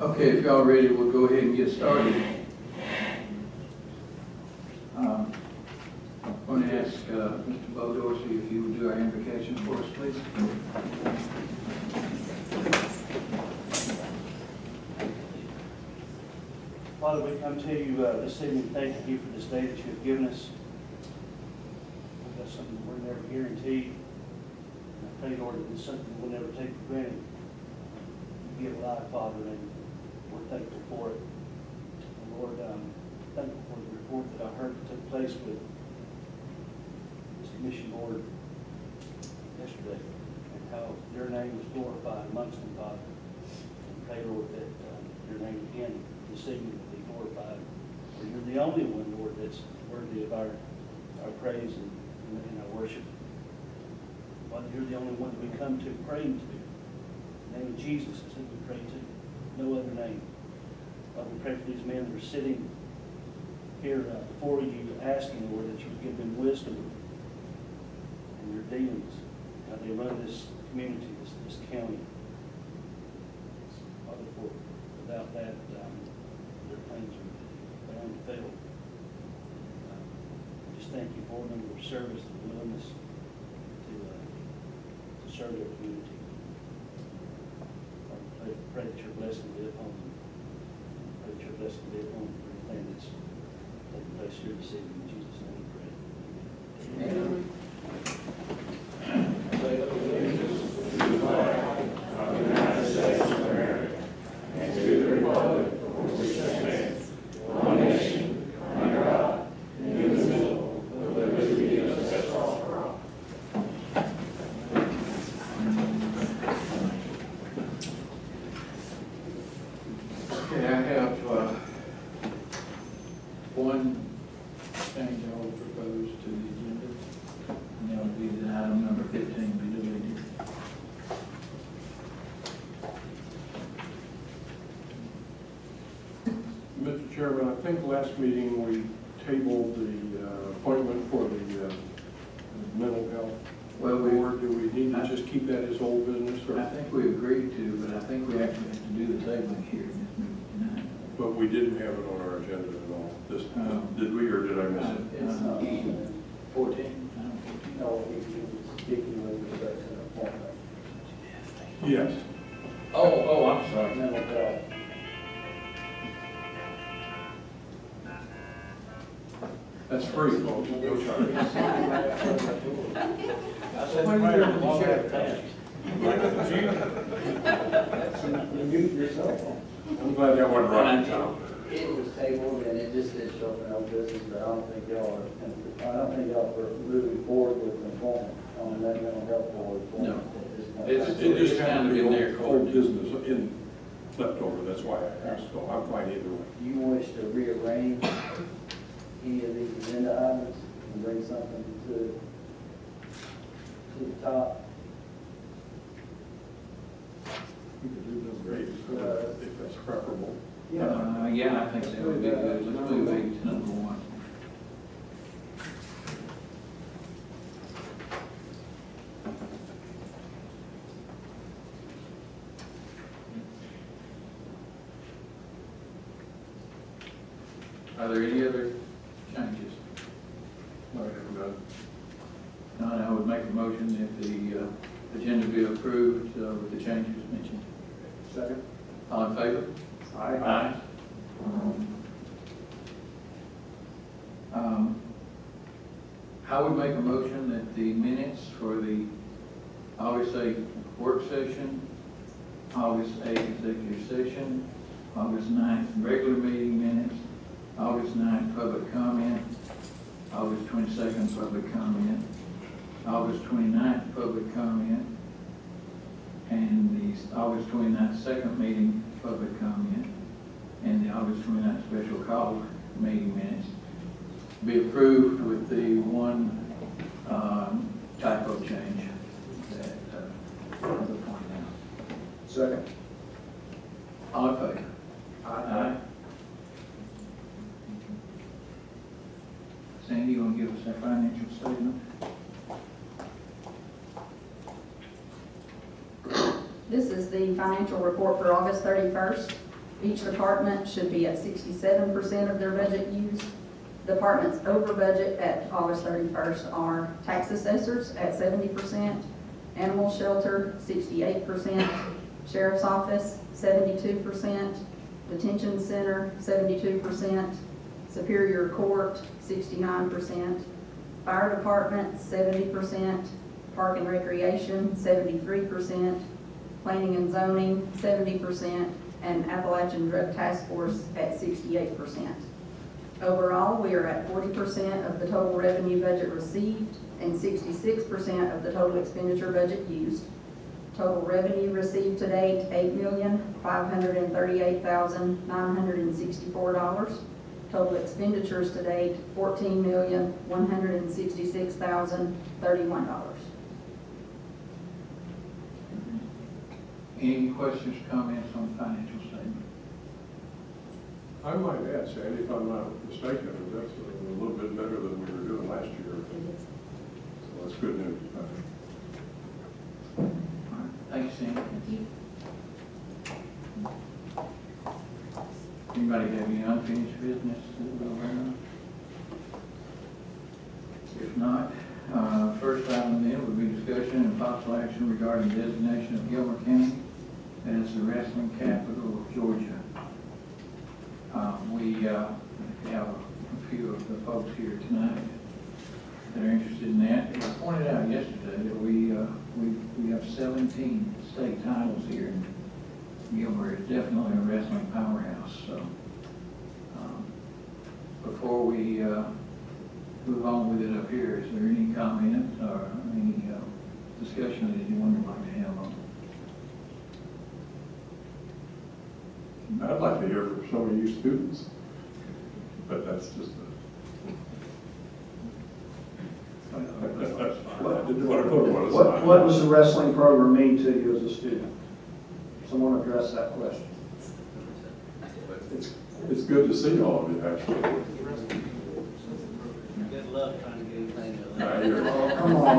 Okay, if y'all ready, we'll go ahead and get started. I'm going to ask Mr. BOC if you would do our invocation for us, please. Father, we come to you this evening thanking you for this day that you have given us. That's something we're never guaranteed. And I pray, Lord, that it's something we'll never take for granted. You give life, Father, and we're thankful for it. And Lord, thankful for the report that I heard that took place with this commission board yesterday, and how your name was glorified amongst them, Father. And pray, Lord, that your name again this evening will be glorified. For you're the only one, Lord, that's worthy of our praise and our worship. Father, you're the only one that we come to praying to. In the name of Jesus is who we pray to. No other name. Father, we pray for these men that are sitting here before you, asking, Lord, that you would give them wisdom in their dealings, how they run this community, this county. Father, without that, their plans are bound to fail. I just thank you for them, their service, their willingness to serve their community. Father, pray that your blessing be upon them. Pray that your blessing be upon everything that's taking place here this evening. In Jesus' name we pray. Amen. Mr. Chairman, I think last meeting we tabled the appointment for the mental health board. Do we need to just keep that as old business? Or? I think we agreed to, but I think we actually have to do the tabling here in this meeting tonight. But we didn't have it on our agenda at all. Did we, or did I miss it? It's 14. No, speaking with respect to the appointment. Yes. Oh, I'm sorry. Mental health. That's free, folks. No charge. I said prayer to all that task. You mute yourself. I'm glad that wasn't right. It was tabled and it just did show up in our business, but I don't think y'all are moving forward with an appointment on that mental health board. No. It just happened to be there old business in leftover. That's why I asked. So I'm fine either way. You wish to rearrange any of these agenda items and bring something to the top? We could do them great if that's preferable. Yeah, I think that would be good. Let's move 8 to number 1. Are there any other changes? No, I have none. None. I would make a motion that the agenda be approved with the changes mentioned. Second. All in favor? Aye. I would make a motion that the minutes for the August 8th work session, August 8th executive session, August 9th regular meeting minutes, August 9th public comment, August 22nd public comment, August 29th public comment, and the August 29th second meeting public comment, and the August 29th special call meeting minutes be approved with the one typo change that was pointed out. Second. All in favor? Aye. Sandy, you want to give us that financial statement? This is the financial report for August 31st. Each department should be at 67% of their budget used. Departments over budget at August 31st are tax assessors at 70%, animal shelter 68%, sheriff's office 72%, detention center 72%, superior court 69%, fire department 70%, park and recreation 73%, planning and zoning 70%, and Appalachian Drug Task Force at 68%. Overall, we are at 40% of the total revenue budget received and 66% of the total expenditure budget used. Total revenue received to date, $8,538,964. Total expenditures to date, $14,166,031. Any questions, comments on the financial statement? I might add, Sandy, if I'm not mistaken, that's a little bit better than we were doing last year. So that's good news. All right. Thanks, Sandy. Thank you. Anybody have any unfinished business that we're aware of? If not, first item then would be discussion and possible action regarding designation of Gilmer County as the wrestling capital of Georgia. We have a few of the folks here tonight that are interested in that. It was pointed out yesterday that we have 17 state titles here, and Gilmer is definitely a wrestling powerhouse. So before we move on with it up here, is there any comments or any discussion that anyone would like to have on it? I'd like to hear from some of you students, but that's just I didn't want to put one aside. What does the wrestling program mean to you as a student? Someone address that question. It's good to see all of you, actually. Good luck trying to get anything to I hear you. Oh, come on.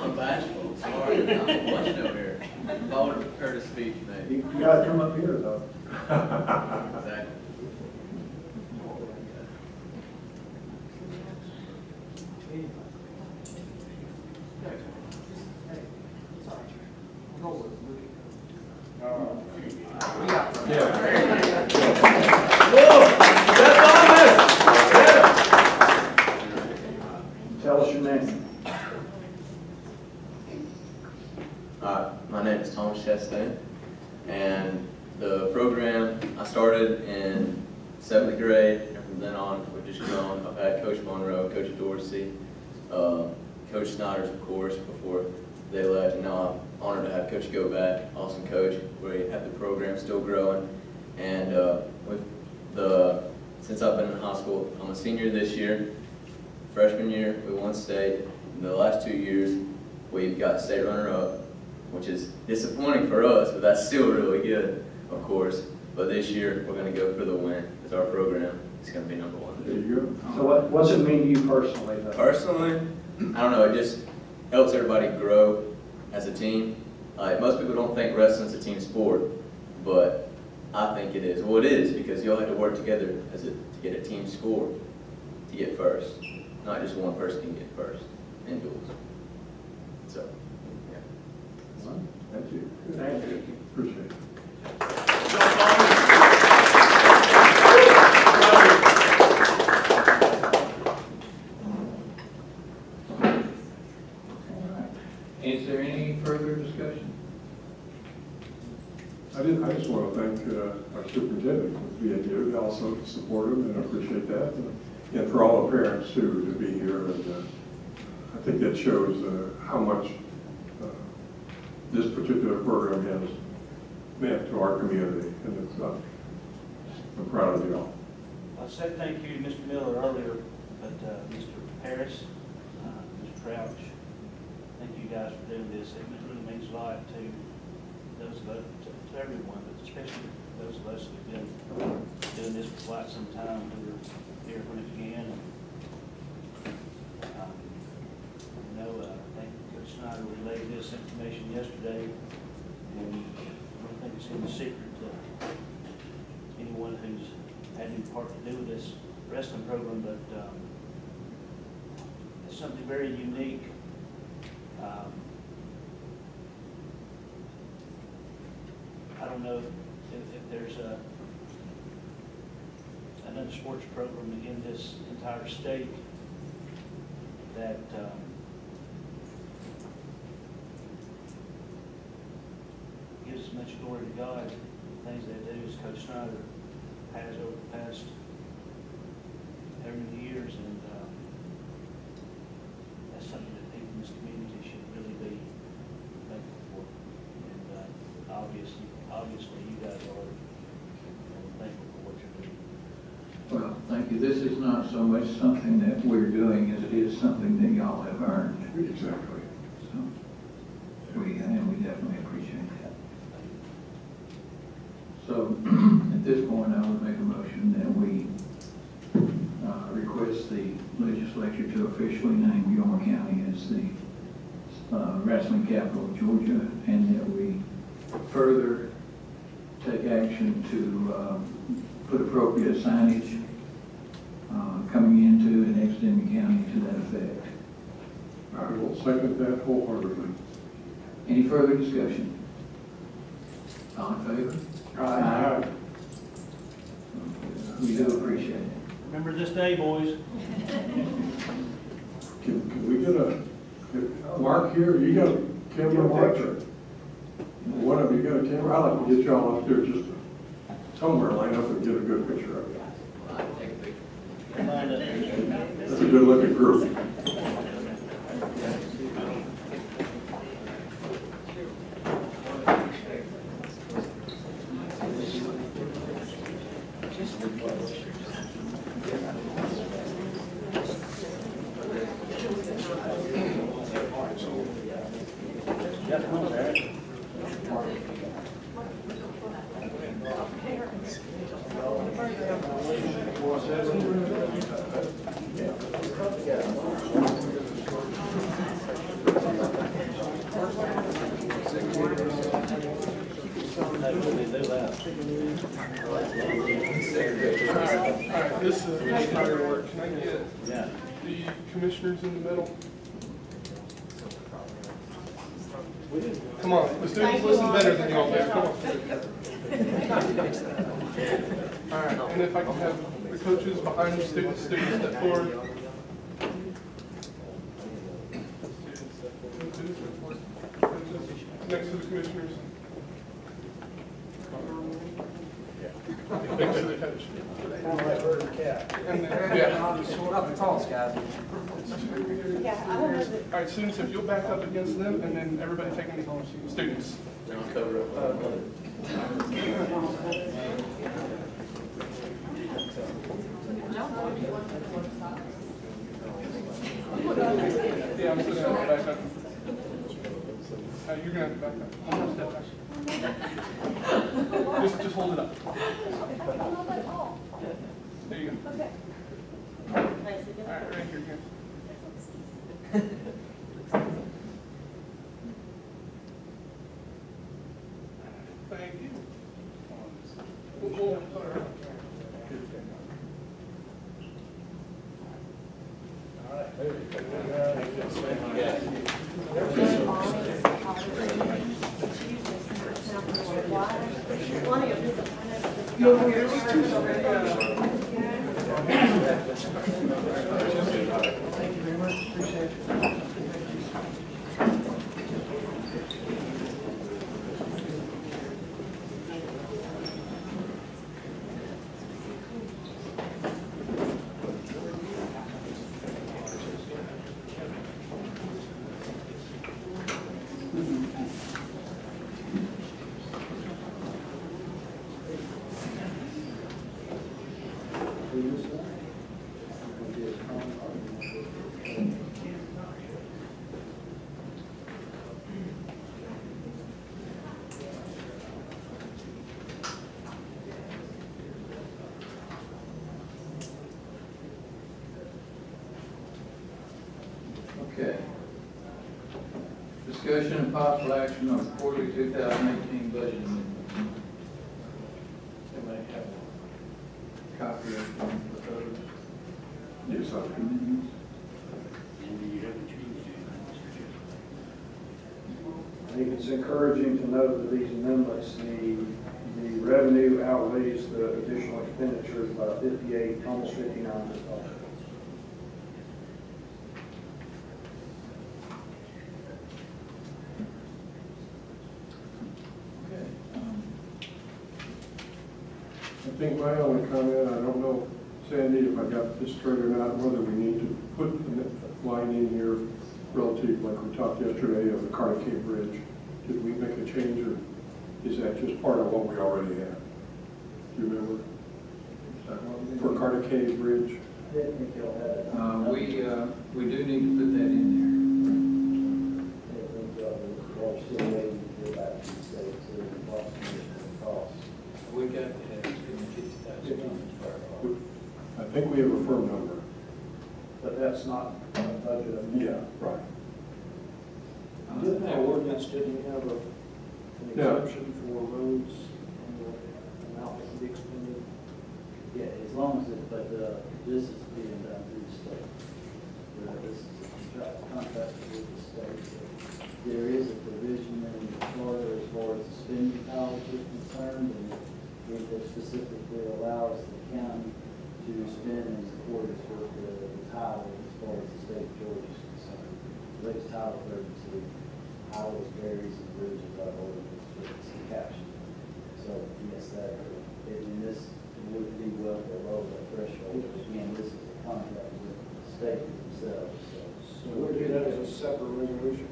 I'm bashful, sorry, I'm watching over here. If I would have prepared a speech, maybe. You gotta come up here, though. Exactly. Tell us your name. My name is Thomas Chastain, and the program I started in 7th grade, and from then on we've just grown. I've had Coach Monroe, Coach Dorsey, Coach Snyder's, of course, before they left, and now I'm honored to have Coach go back, awesome coach. We have the program still growing, and since I've been in high school, I'm a senior this year. Freshman year, we won state. In the last 2 years, we've got state runner-up, which is disappointing for us, but that's still really good, of course. But this year, we're going to go for the win. It's our program. It's going to be #1. There you go. So what's it mean to you personally, though? Personally, I don't know. It just helps everybody grow as a team. Most people don't think wrestling's a team sport, but I think it is. Well, it is, because you all have to work together to get a team score to get first. Not just one person can get first in duels. So, yeah. Thank you. Thank you. Appreciate it. Is there any further discussion? I just want to thank our superintendent for being here, and also support him, and I appreciate that. And for all the parents, too, to be here. And I think that shows how much this particular program has meant to our community, and it's, I'm proud of you all. I said thank you to Mr. Miller earlier, but Mr. Harris, Mr. Crouch, thank you guys for doing this. It really means a lot to those of us, to everyone, but especially those of us who've been doing this for quite some time, who were here when it began. I think Coach Snyder relayed this information yesterday, and I don't think it's any secret to anyone who's had any part to do with this wrestling program, but it's something very unique. I don't know if there's another sports program in this entire state that gives as much glory to God, the things they do as Coach Snyder has over the past many years, and that's something that people in this community should really be thankful for. And obviously you guys are thankful for what you're doing. Well, thank you. This is not so much something that we're doing as it is something that y'all have earned. Exactly. So we definitely appreciate that. So at this point, I would make a motion that we request the legislature to officially name Gilmer County as the wrestling capital of Georgia, and that we further take action to put appropriate signage coming into and exiting the county to that effect. I will second that wholeheartedly. Any further discussion? All in favor? Aye. We do appreciate it. Remember this day, boys. Can we get Mark here? You got a camera, Mark? Or one of you got a camera? I'd like to get y'all up there just somewhere, line up and get a good picture of you. That's a good looking group. This is how it works. Can I get the commissioners in the middle? Come on, the students listen better than y'all do. Come on. All right, and if I can have the coaches behind the students step forward. Next to the commissioners. Next to the coach. And then, yeah. Not the tallest guys. All right, students, if you'll back up against them, and then everybody taking the students. I'll cover up one another. Yeah, I'm still gonna have to back up. You're gonna have to back up. One more step back. Just hold it up. There you go. Okay. All right, right here, here. Thank you. Thank you very much. Appreciate it. Discussion and possible action on quarterly 2018 budget amendment. Somebody have a copy of those? Yes, I do. I think it's encouraging to note that these amendments, the revenue outweighs the additional expenditures by 58, almost 59%. Okay. I think my only comment, I don't know, Sandy, if I got this straight or not, whether we need to put a line in here relative, like we talked yesterday, of the Carter Cave Bridge. Did we make a change, or is that just part of what we already have? Do you remember? For Carter Cave Bridge? I didn't think y'all had it. We do need to put that in I didn't think y'all still waiting to get back to the state to approximate the cost. there. We got to have $50,000 I think we have a firm number. But that's not a budget amendment. Yeah, right. Didn't our ordinance, didn't we have an Yeah. exemption for roads and the amount that can be expended? Yeah, as long as it, but this is being done through the state. This is a contract with the state. There is a provision in Florida as far as the spending powers are concerned, and it specifically allows the county to spend in accordance with the title as far as the state of Georgia is concerned. Relates Title 32, highways, berries, and bridges are ordinance, it's the caption. So yes, that, and this would be well below the threshold. Again, this is a contract with the state themselves, so. So we'll do that as a separate resolution.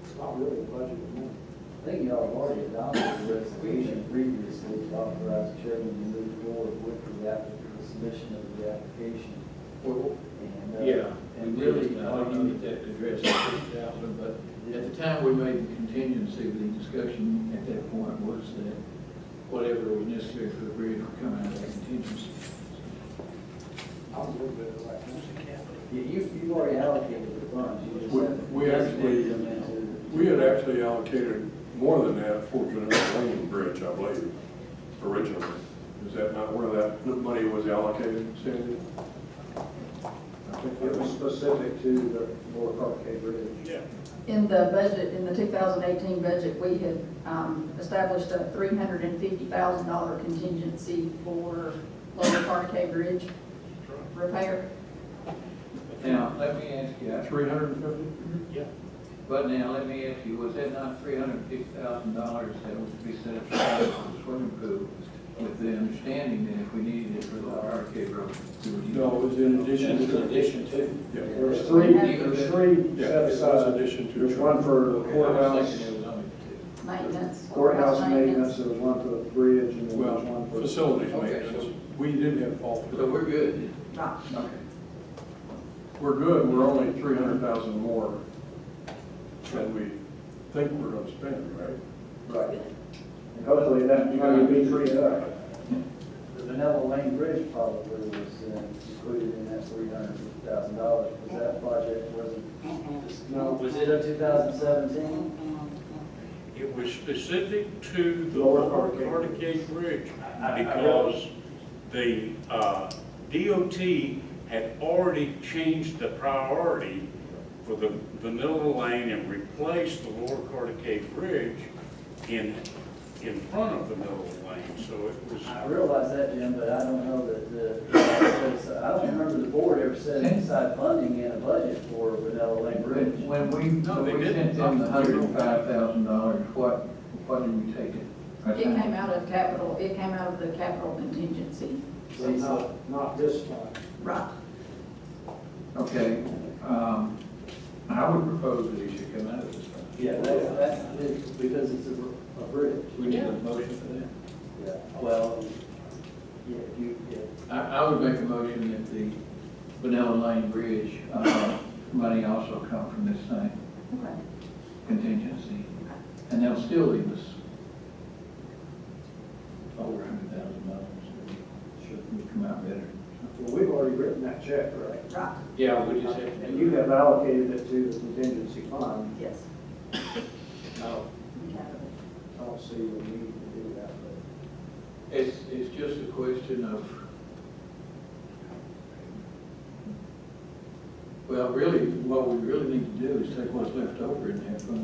It's not really a budget amendment. I think y'all have already adopted the resolution previously to authorize the chairman to move forward with the submission of the application. And, Yeah, and we really, really, I don't need that to address the 50,000, but at the time we made the contingency, the discussion at that point was that whatever was necessary for the bridge would come out of that contingency. I'm a little bit of that. Yeah, you've already allocated the funds, you just have We designated them into. We had actually allocated more than that for Vanilla Lane Bridge, I believe, originally. Is that not where that money was allocated, Sandy? I think It was specific to the Lower Carter Cave Bridge. Yeah. In the budget, in the 2018 budget, we had established a $350,000 contingency for Lower Carter Cave Bridge repair. Now, let me ask you, 350? Yeah. but now let me ask you, was that not $350,000 that was to be set aside for the swimming pool with the understanding that if we needed it for the arcade road? we would use No, it was in addition to. In addition to. Yeah. There's three Yeah, set it was aside. addition to. There's one for the Okay, I was courthouse, thinking it was only two. Maintenance. courthouse maintenance, there was one for the bridge, and then there was Well, one for. facilities Okay, maintenance. so- We did have all So three. we're good. Right. Okay. We're good, we're only 300,000 more than we think we're gonna spend, right? Right. And hopefully that money will be freed up. The Vanilla Lane Bridge probably was included in that $350,000, because that project wasn't, No. was it a 2017? It was specific to the Lower Lower Carter Carter Cave Bridge I because the DOT had already changed the priority for the Vanilla Lane and replaced the Lower Carter Cave Bridge in front of Vanilla Lane, so it was. I realize that, Jim, but I don't know that I don't remember the board ever setting aside funding in a budget for Vanilla Lane Bridge. When we No, they sent didn't. them the $105,000, what did we take it? It came out of capital, it came out of the capital contingency. But not this time. Right. Okay, I would propose that it should come out of this fund. Yeah, that's it, because it's a bridge. We need a motion for that. Yeah, well, yeah, I would make a motion that the Vanilla Lane Bridge, money also come from this same Okay. contingency. And that'll still leave us over $100,000. Should we come out better? Well, we've already already written that check, right? Right, Yeah, we just have to And do you it. have allocated it to the contingency fund. yes. No, I don't see the need to do that, but. it's just a question of, well, really, what we really need to do is take what's left over in that fund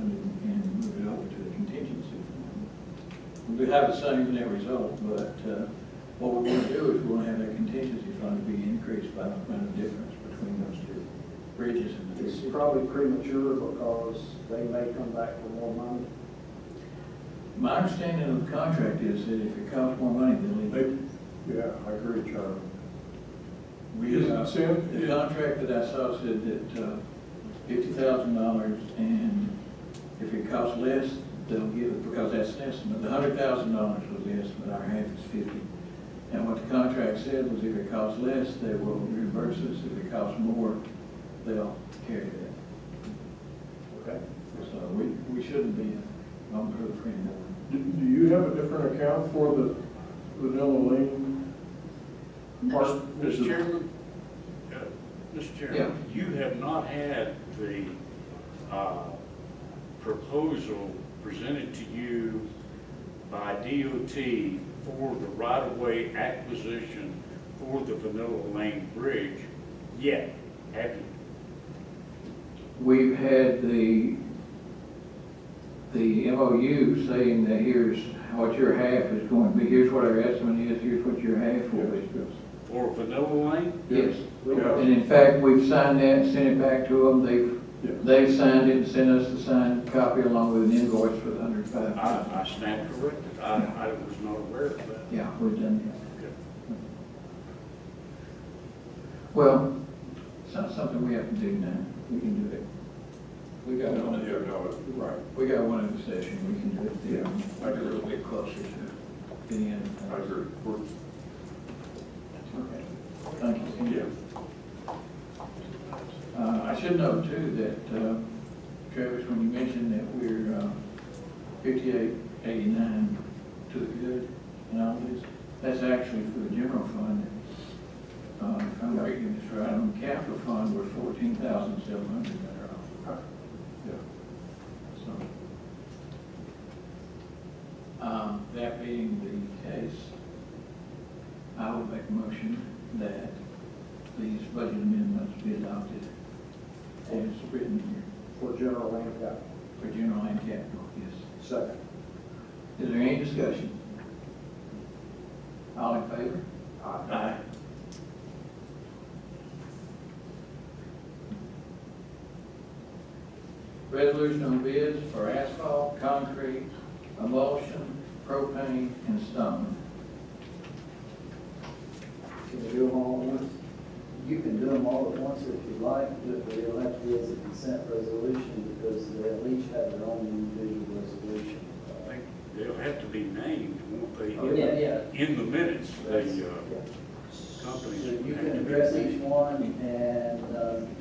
and move it over to the contingency fund. We have the same net result, but what we want to do is we want to have that contingency fund be increased by the amount of difference between those two bridges and the It's two. probably premature because they may come back for more money. My understanding of the contract is that if it costs more money, they'll leave it. Yeah, I agree, Charlie. The contract that I saw said that $50,000, and if it costs less, they'll give it, because that's an estimate. The $100,000 was the estimate, our half is 50. And what the contract said was if it costs less, they will reimburse us. If it costs more, they'll carry that. Okay. So we shouldn't be on the hook for any more. Do you have a different account for the Vanilla Lane part? Mr. Chairman, Mr. Yeah. Chairman, you have not had the proposal presented to you by DOT for the right-of-way acquisition for the Vanilla Lane Bridge yet, have you? We've had the MOU saying that here's what your half is going to be, here's what our estimate is, here's what your half will be. For Vanilla Lane? Yes. Yeah. And in fact, we've signed that and sent it back to them. Yeah. They've signed it and sent us the signed copy along with an invoice for the $105,000. I stand corrected. I was not aware of that. Yeah, we've done that. Okay. Well, it's not something we have to do now. We can do it. We got one of the, Right. we got one in the session. We can do it. Yeah, I get a little bit closer to the end. I agree. Okay. Thank you. Yeah. I should note too that, Travis, when you mentioned that we're 5889 to the good and all this, that's actually for the general fund. If I'm reading this right, on the capital fund, we're 14,700 better off. Yeah. So, that being the case, I would make a motion that these budget amendments be adopted as written here For general land capital. for general and capital, yes. Second. Is there any discussion? All in favor? Aye. Resolution on bids for asphalt, concrete, emulsion, propane, and stone. Can we do them all at once? You can do them all at once if you like, but it'll have to be as a consent resolution because they'll each have their own individual resolution. I think they'll have to be named, won't they? Oh, yeah. In the minutes, the Yeah. companies. So you have can to be address named. each one and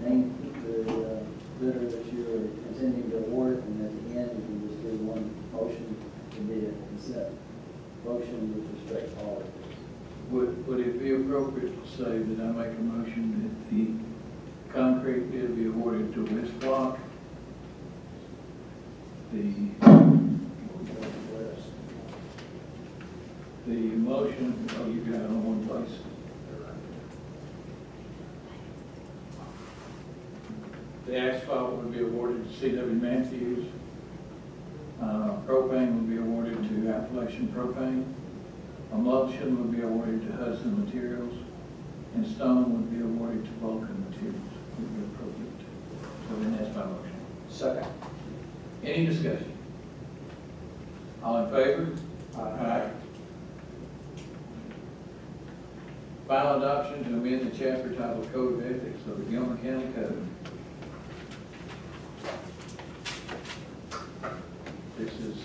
name the bidder that you're intending to award, and at the end, you can just do one motion to be a consent motion with respect to all of this. Would it be appropriate to say that I make a motion that the concrete bid be awarded to West Block? The emulsion, oh, you got it on one place. The asphalt would be awarded to C.W. Matthews. Propane would be awarded to Appalachian Propane. Emulsion would be awarded to Hudson Materials. And stone would be awarded to Vulcan Materials. Would be appropriate. So then that's my motion. Second. Any discussion? All in favor? Aye. Final adoption to amend the chapter titled Code of Ethics of the Gilmer County Code. This is,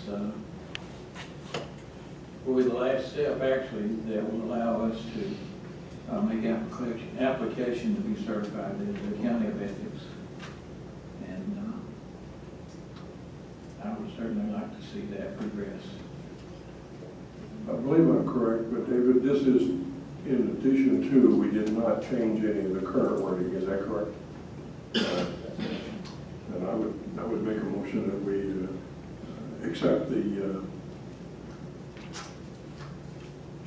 will be the last step, actually, that will allow us to make application to be certified as the County of Ethics. And I would certainly like to see that progress. I believe I'm correct, but David, this is In addition to, we did not change any of the current wording, is that correct? And I would make a motion that we accept the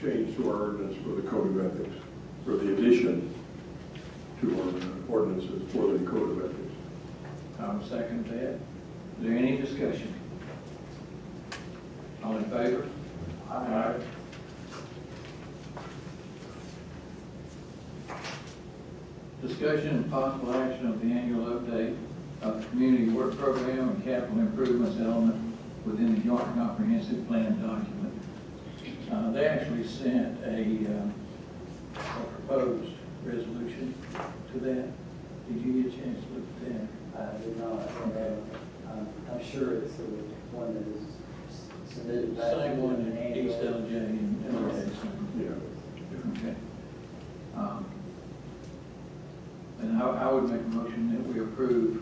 change to our ordinance for the code of ethics, for the addition to our ordinances for the code of ethics. I'll second that. Is there any discussion? All in favor? Aye. Discussion and possible action of the annual update of the community work program and capital improvements element within the joint comprehensive plan document. They actually sent a proposed resolution to that. Did you get a chance to look at that? I did not. I'm sure it's the one that is submitted back. Same one in annual. East LJ and LJ. Yeah. Okay. And I would make a motion that we approve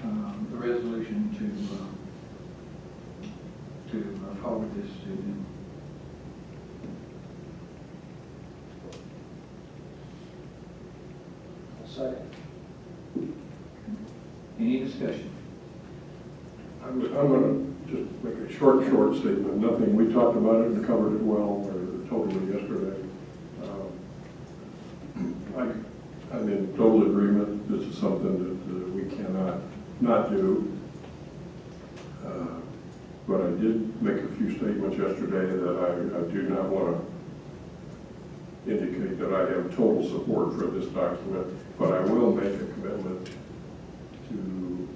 the resolution to forward this to them. Second. Any discussion? I'm going to just make a short statement. Nothing, we talked about it and covered it well, or totally yesterday. I'm in total agreement. This is something that we cannot not do. But I did make a few statements yesterday that I do not want to indicate that I have total support for this document, but I will make a commitment to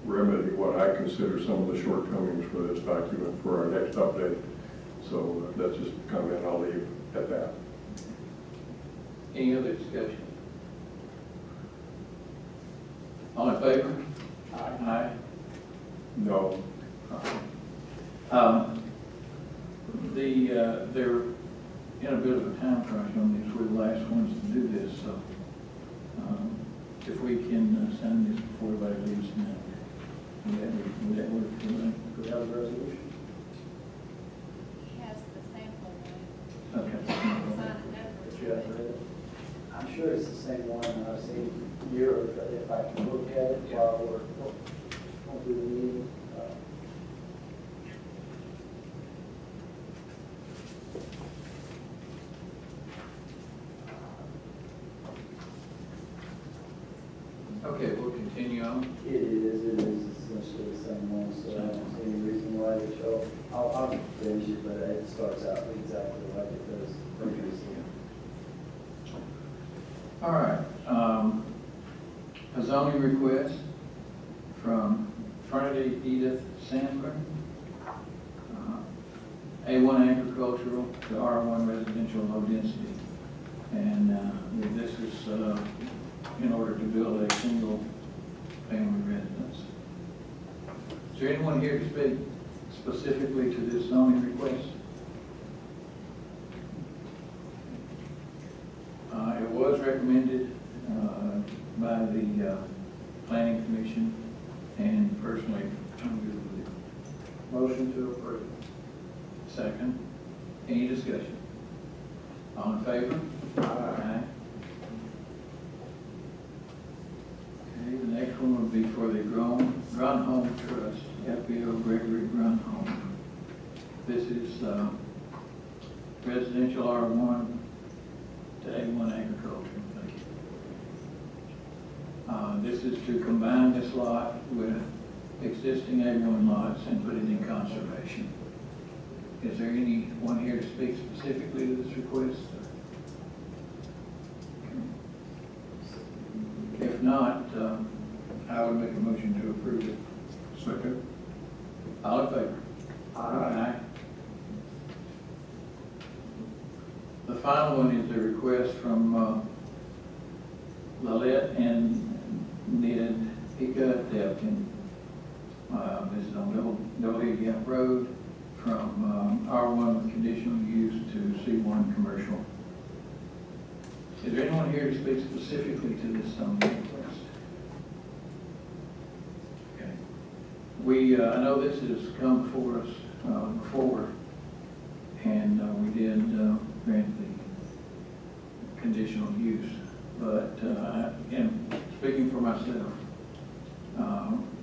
remedy what I consider some of the shortcomings for this document for our next update. So that's just a comment I'll leave at that. Any other discussion? All in favor? Aye. No. They're in a bit of a time crunch on these. We're the last ones to do this, so if we can sign this before everybody leaves tonight, would that work for you? Do we have a resolution? He has the sample one. Okay. Sign it over. That you have read it? I'm sure it's the same one I've seen here, if I can look at it while we're going through the meeting. Okay, we'll continue on. It is essentially the same one, so I don't see any reason why they show. I'll finish it, but it starts out exactly like it does previously. All right. A zoning request from Fernity Edith Sandler. A1 agricultural to R1 residential low density. And this is in order to build a single family residence. Is there anyone here to speak specifically to this zoning request? It was recommended by the Planning Commission, and personally, I'm good with it. Motion to approve. Second. Any discussion? All in favor? Aye. Okay, the next one would be for the Grunholm Trust, FBO Gregory Grunholm. This is residential R1 to A1 agriculture. Thank you. This is to combine this lot with existing A1 lots and put it in conservation. Is there anyone here to speak specifically to this request? If not, I would make a motion to approve it. Second. All in favor? Aye. The final one is a request from Lalette and Ned Pika Devkin. This is on Double Head Gap Road from R1 with conditional use to C1 commercial. Is there anyone here to speak specifically to this zoning request? Okay. I know this has come before us before, and we did grant conditional use. But, again, speaking for myself,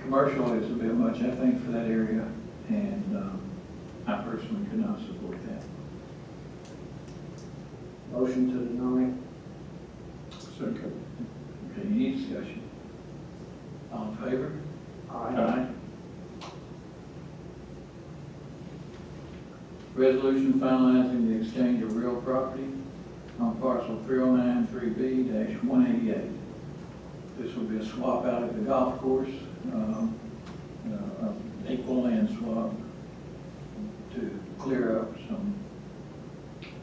commercial is a bit much, I think, for that area, and I personally could not support that. Motion to deny. Second. Okay, any discussion? All in favor? Aye. Resolution finalizing the exchange of real property on parcel 3093B-188. This will be a swap out of the golf course, equal land swap to clear up some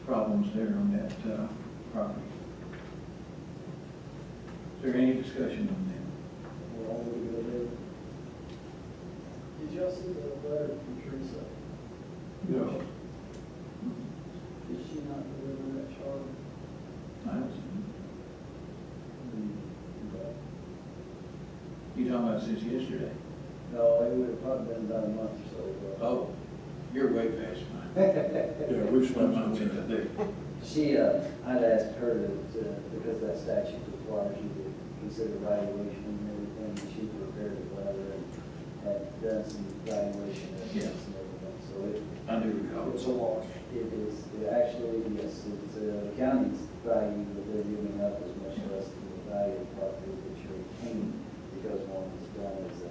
problems there on that property. Is there any discussion on We're all going to go there. Did y'all see the letter from Teresa? No. Did she not deliver that charter? that? I haven't seen it. You talking about since yesterday? No, it would have probably been about a month or so ago. Oh, you're way past mine. Yeah, we've What slept am I on into that. there? She, I'd asked her to, because that statute requires you to consider valuation and everything, and she prepared a letter and had done some valuation Yeah. estimates and everything, so I do recall. It's a wash. it is, it actually, yes, it's, the county's value that they're giving up is much less than the value of the property that you're obtaining, because one is done as a,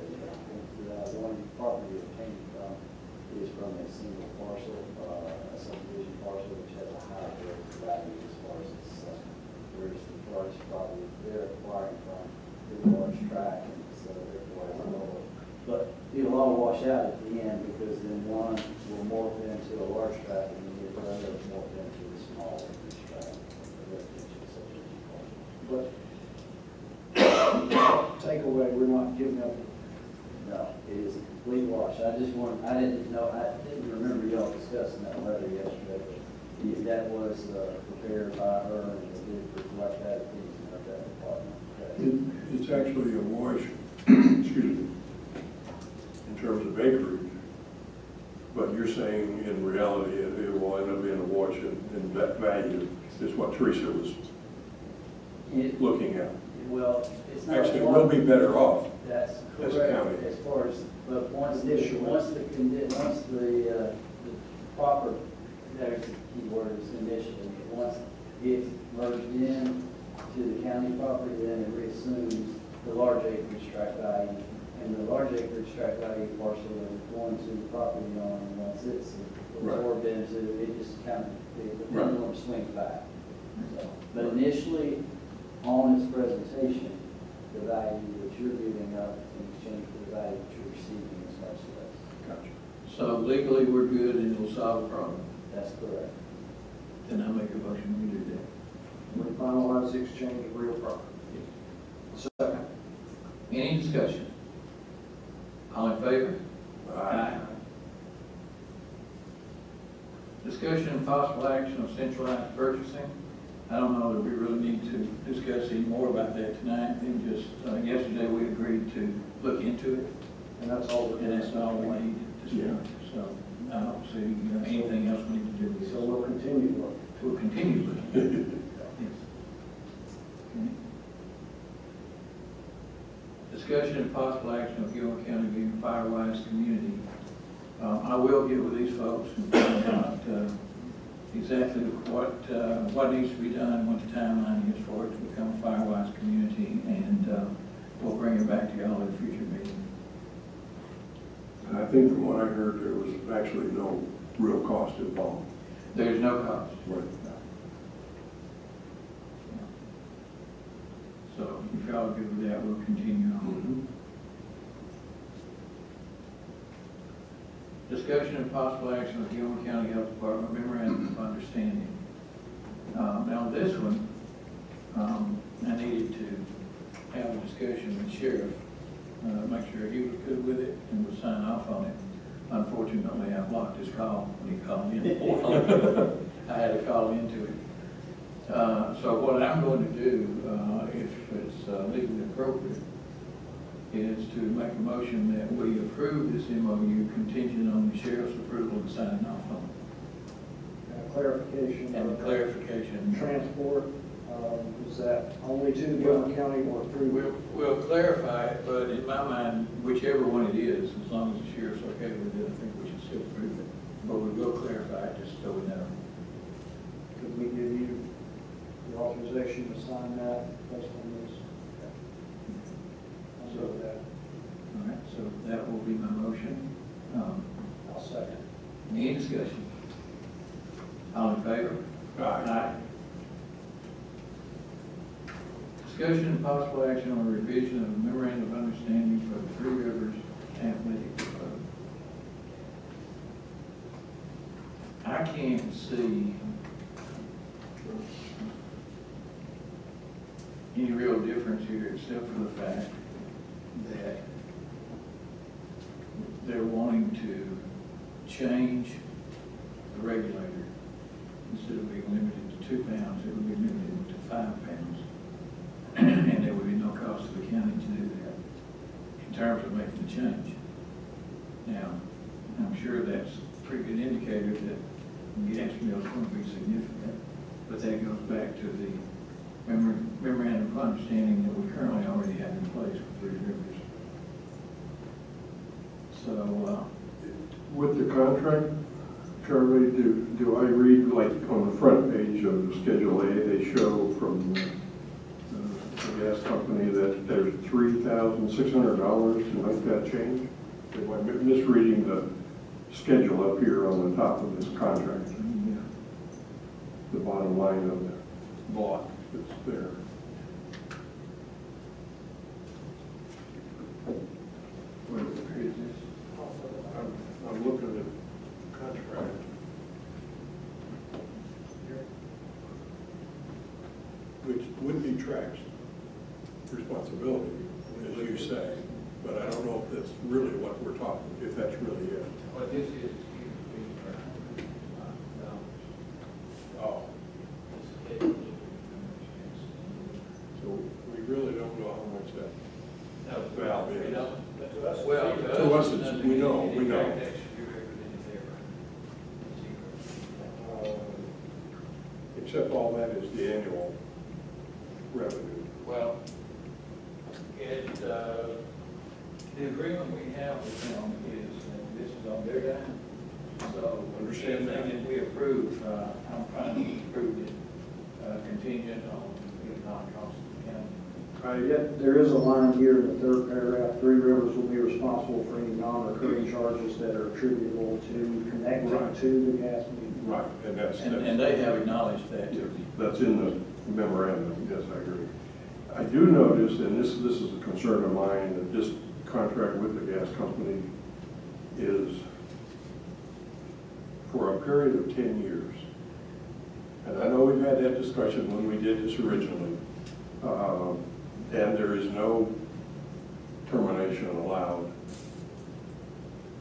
one property obtained from is from a single parcel, a subdivision parcel, which has a higher value as far as its assessment. Whereas the large property they're acquiring from is a large tract, and so therefore it's lower. But it'll all wash out at the end, because then one will morph into a large tract, and then the other will morph into a smaller tract, a residential subdivision parcel. But takeaway, we're not giving up. No, it is a complete wash. I didn't remember y'all discussing that letter yesterday, but that was prepared by her, and it did reflect that opinion of that department. It's actually a wash, excuse me, in terms of acreage, but you're saying in reality it will end up being a wash in that value is what Teresa was looking at. Well, it's not. Actually, we'll be better off That's as a correct, county. as far as, but once the proper, there's the key word is initially, once it's merged in to the county property, then it reassumes the large acreage tract value, and the large acreage tract value parcel is going to the property owner, and once it's absorbed into, it just kind of, the pendulum swings back. So, but initially, on its presentation, the value that you're giving up in exchange for the value that you're receiving is much less. Gotcha. So legally, we're good and it'll solve the problem. That's correct. Then I make a motion we do that. We finalize the exchange of real property. Second. Any discussion? All in favor? Aye. Discussion and possible action on centralized purchasing. I don't know that we really need to discuss any more about that tonight. And just yesterday we agreed to look into it, And that's all we're doing. and that's all we need to start. So I don't see anything else we need to do with So this. we'll continue looking. We'll continue looking. Yes. Okay. Discussion and possible action of Gilmer County being a Firewise community. I will get with these folks and find out exactly what needs to be done, what the timeline is for it to become a Firewise community, and we'll bring it back to y'all at a future meeting. And I think from what I heard, there was actually no real cost involved. There's no cost. Right. So if y'all agree with that, we'll continue on. Discussion and possible action of Gilmer County Health Department memorandum of understanding. Now this one, I needed to have a discussion with the sheriff, make sure he was good with it and would sign off on it. Unfortunately, I blocked his call when he called in. I had to call into it. So what I'm going to do, if it's legally appropriate, is to make a motion that we approve this MOU contingent on the sheriff's approval and signing off on it. Clarification. And the clarification. Transport Is that only to the Gilmer County or through? We'll clarify it, but in my mind, whichever one it is, as long as the sheriff's okay with it, I think we should still approve it. But we will clarify it just so we know. Could we give you the authorization to sign that based on this? I'll go with that. All right, so that will be my motion. I'll second. Any discussion? All in favor? Aye. Discussion and possible action on a revision of the memorandum of understanding for the Three Rivers Athletic Club. I can't see any real difference here except for the fact that they're wanting to change the regulator. Instead of being limited to 2 pounds, it would be limited to 5 pounds. And there would be no cost to the county to do that in terms of making the change. Now, I'm sure that's a pretty good indicator that gas mills won't be significant, but that goes back to the memorandum of understanding that we currently already have in place with Three Rivers. So, With the contract, Charlie, do I read, like on the front page of Schedule A, they show from the gas company that there's $3,600 to make that change? Am I misreading the schedule up here on the top of this contract? yeah. The bottom line of the block that's there. Where is this? I'm looking at the contract. Which would be Track's responsibility, as you say, but I don't know if that's really what we're talking, if that's really it. What this is Oh. So we really don't know how much that valve is. Well, To us, it's, we know. Except all that is the annual revenue. Well, the agreement we have with them is that this is on their dime. So Understand that. anything that we approve, I'm trying to approve it contingent on the non-cost of the county. Yet there is a line here in the third paragraph, Three Rivers will be responsible for any non-recurring charges that are attributable to connecting Right. to the gas meter. Right, and And they have acknowledged that to me. that's in the memorandum, yes, I agree. I do notice, and this is a concern of mine, that this contract with the gas company is for a period of 10 years. And I know we've had that discussion when we did this originally, and there is no termination allowed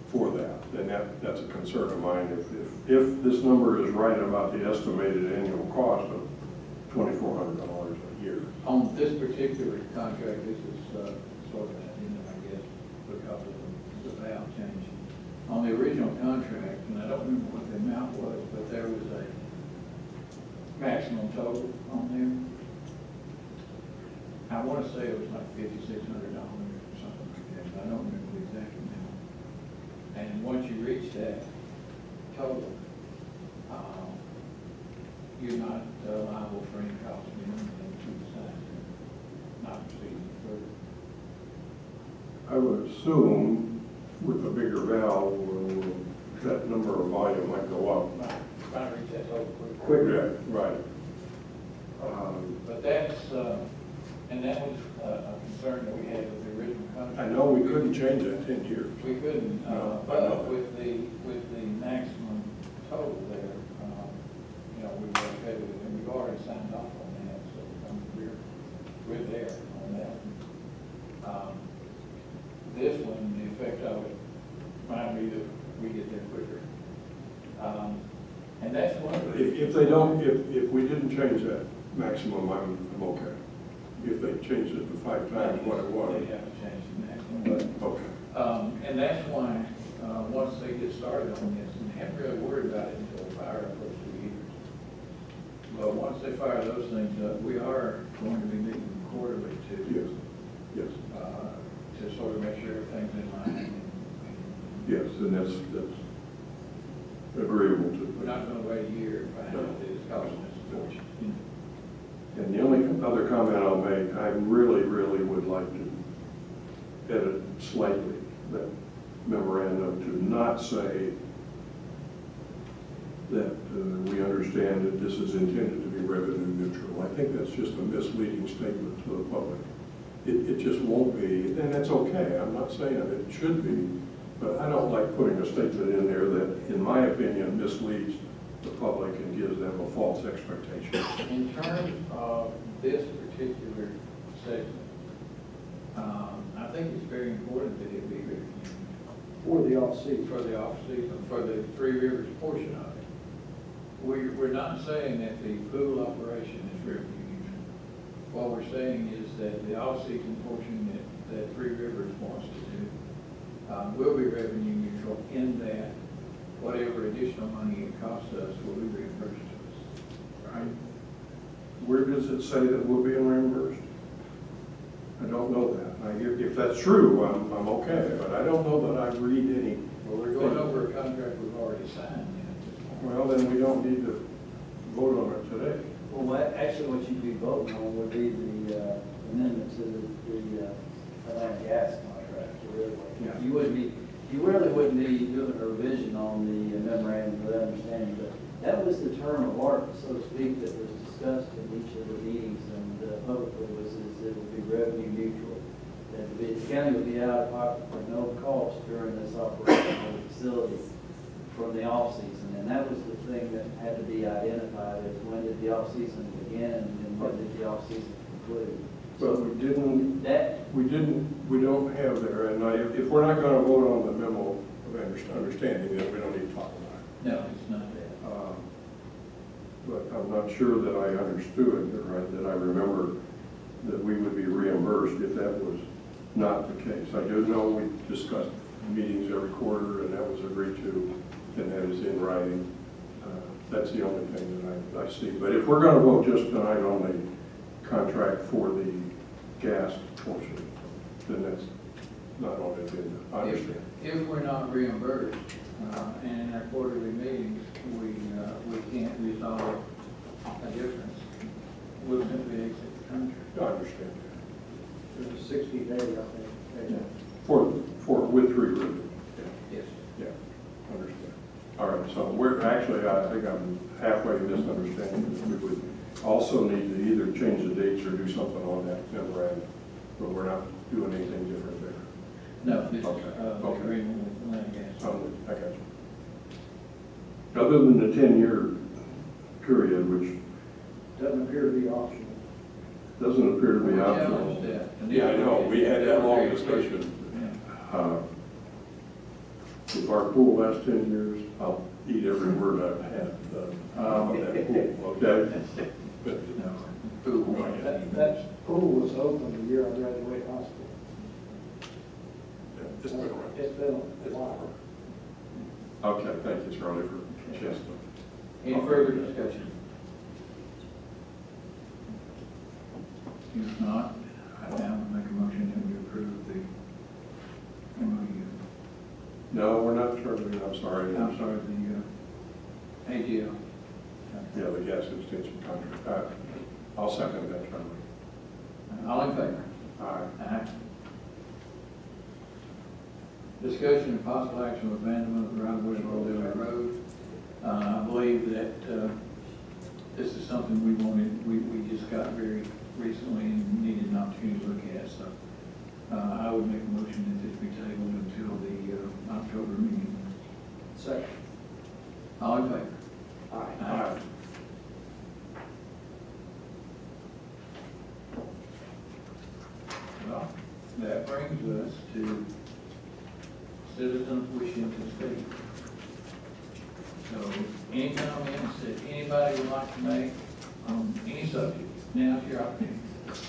for that. And that's a concern of mine. If this number is right about the estimated annual cost of $2,400 a year. On this particular contract, this is sort of, I guess, because of the valve change. On the original contract, and I don't remember what the amount was, but there was a maximum total on there. I want to say it was like $5,600 or something like that, but I don't remember the exact amount. And once you reach that total, you're not liable for any cost of anything to decide to not proceed further. I would assume with a bigger valve, that number of volume might go up. Trying to reach that total quicker. Quicker. Yeah, right. But that's, and that was a concern that we had with the original contract. I know we couldn't change that 10 years. We couldn't, No, I know but that. with the maximum total there, we were okay with it, and we've already signed off on that, so we're there on that. This one, the effect of it might be that we get there quicker. And that's one of the. If they don't, if we didn't change that maximum, I'm okay. If they changed it to 5 times what it was. They haven't changed the maximum, but. Okay. And that's why, once they get started on this, and they haven't really worried about it until the fire approaches 2 years. But once they fire those things up, we are going to be meeting quarterly Yes, to, yes, to sort of make sure everything's in line. yes, and that's agreeable We're to. not gonna wait a year and find out that it's costing us a fortune. And the only other comment I'll make, I really, really would like to edit slightly that memorandum to not say that we understand that this is intended to be revenue neutral. I think that's just a misleading statement to the public. It just won't be, and that's okay. I'm not saying it should be, but I don't like putting a statement in there that, in my opinion, misleads the public and gives them a false expectation. In terms of this particular segment, I think it's very important that it be reviewed For the off-season. for the off-season, for the Three Rivers portion of it. We're not saying that the pool operation is revenue neutral. What we're saying is that the off-season portion that Three Rivers wants to do will be revenue neutral in that whatever additional money it costs us will be reimbursed to us. Right? Where does it say that we'll be reimbursed? I don't know that. If that's true, I'm okay, but I don't know that I read any. Well, we're going over a contract we've already signed then at this point. Well, then we don't need to vote on it today. Well, actually, what you'd be voting on would be the amendment to the Atlanta gas contract. Really. Yeah. You really wouldn't be doing a revision on the memorandum of understanding, but that was the term of art, so to speak, that was discussed in each of the meetings and publicly is it would be revenue neutral. That the county would be out of pocket for no cost during this operation of the facility from the off-season. And that was the thing that had to be identified is when did the off-season begin and when did the off-season conclude. But we don't have there, and if we're not going to vote on the memo of understanding, then we don't need to talk about it. No, it's not that. But I'm not sure that I understood, right, that I remember that we would be reimbursed if that was not the case. I do know we discussed meetings every quarter, and that was agreed to, and that is in writing. That's the only thing that I see. But if we're going to vote just tonight on the contract for the gas portion, then that's not on the agenda. I understand. If we're not reimbursed, and in our quarterly meetings, we can't resolve a difference, we'll simply exit the country. I understand that. There's a 60-day, I think. For with Three Rivers. Yes. Yeah, understand. All right, so I think I'm halfway misunderstanding. We would also need to either change the dates or do something on that memorandum, but we're not doing anything different there. No, this is Okay. the Okay. agreement with Atlanta Gas. I got you. Other than the 10-year period, which Doesn't appear to be optional. doesn't appear to be We optional. challenged that. Yeah, I know, we had that long discussion. Yeah. If our pool lasts 10 years, I'll eat every word I've had about that pool, okay? But, No, pool. That pool was open the year I graduated high school. yeah, it's been around. It's been a while. Okay, thank you, Charlie, for chestnut. Any further discussion? If not, I now make a motion that we approve the MOU. No, we're not, Charlie, I'm sorry. I'm sorry, the AGL. Yeah, the gas extension contract. I'll second that, Charlie. All in favor? Aye. Aye. Discussion and possible action of abandonment of the right-of-way of Old Dillon Road. I believe that this is something we just got very recently and needed an opportunity to look at. So I would make a motion that this be tabled until the October meeting. Second. All in favor? Aye. Aye. Well, that brings us to citizens wishing to speak. So any comments that anybody would like to make on any subject, now's your opportunity. Does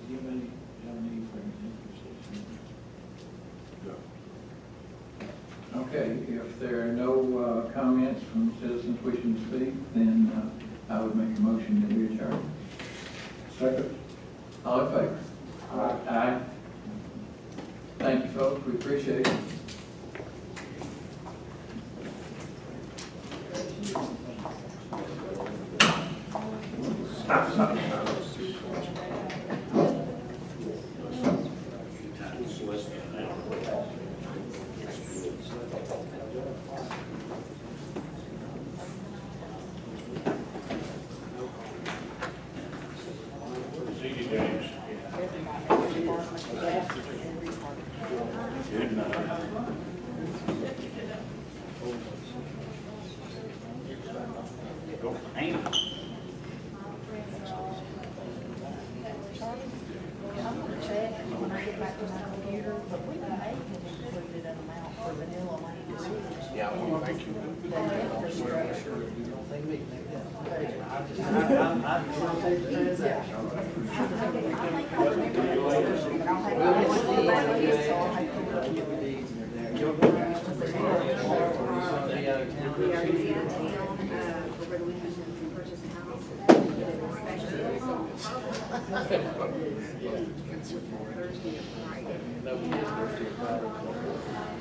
anybody have any for executive session? No. Okay. Okay, if there are no comments from citizens wishing to speak, then I would make a motion that we adjourn. Second. All in favor? Aye. Aye. Thank you, folks. We appreciate it. Good night. Go paint. I'm gonna check when I get back to my computer, but we may include an amount for vanilla lane. Yeah, well, thank you.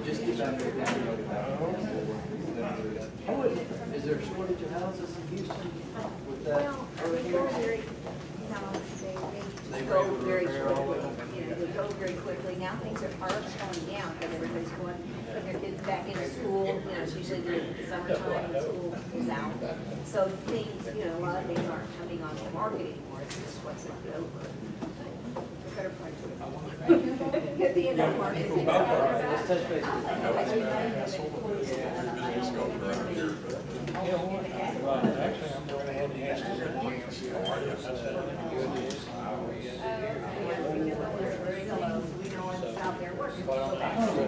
Just get back there. Is there a shortage of houses in Houston with that? Well, they're very, they go very quickly, they go very quickly. Now things are slowing down because everybody's going, putting their kids back into school, it's usually the summertime, and school is out. So things, a lot of things aren't coming on the market anymore, it's just what's left over. The better price. At the end of the market. Let's touch base. Actually, I'm going ahead and ask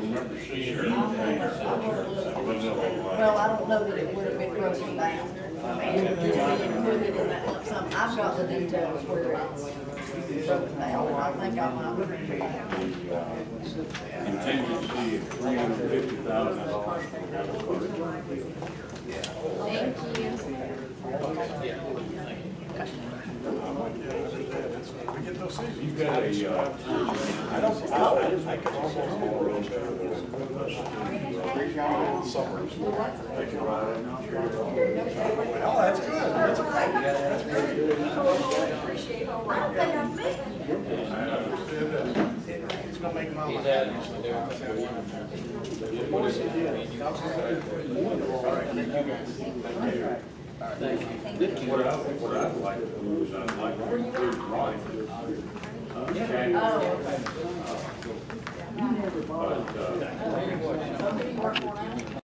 Remember seeing her. Well, I don't know that it would have been broken down. I mean, we didn't put it in that lump sum. I've got the details where it's broken down, and I think I might. Contingency of $350,000. Thank you. You've got a, Well, that's good. That's It's gonna make my life. what I'd like to do is I'd like to include Ronnie. But,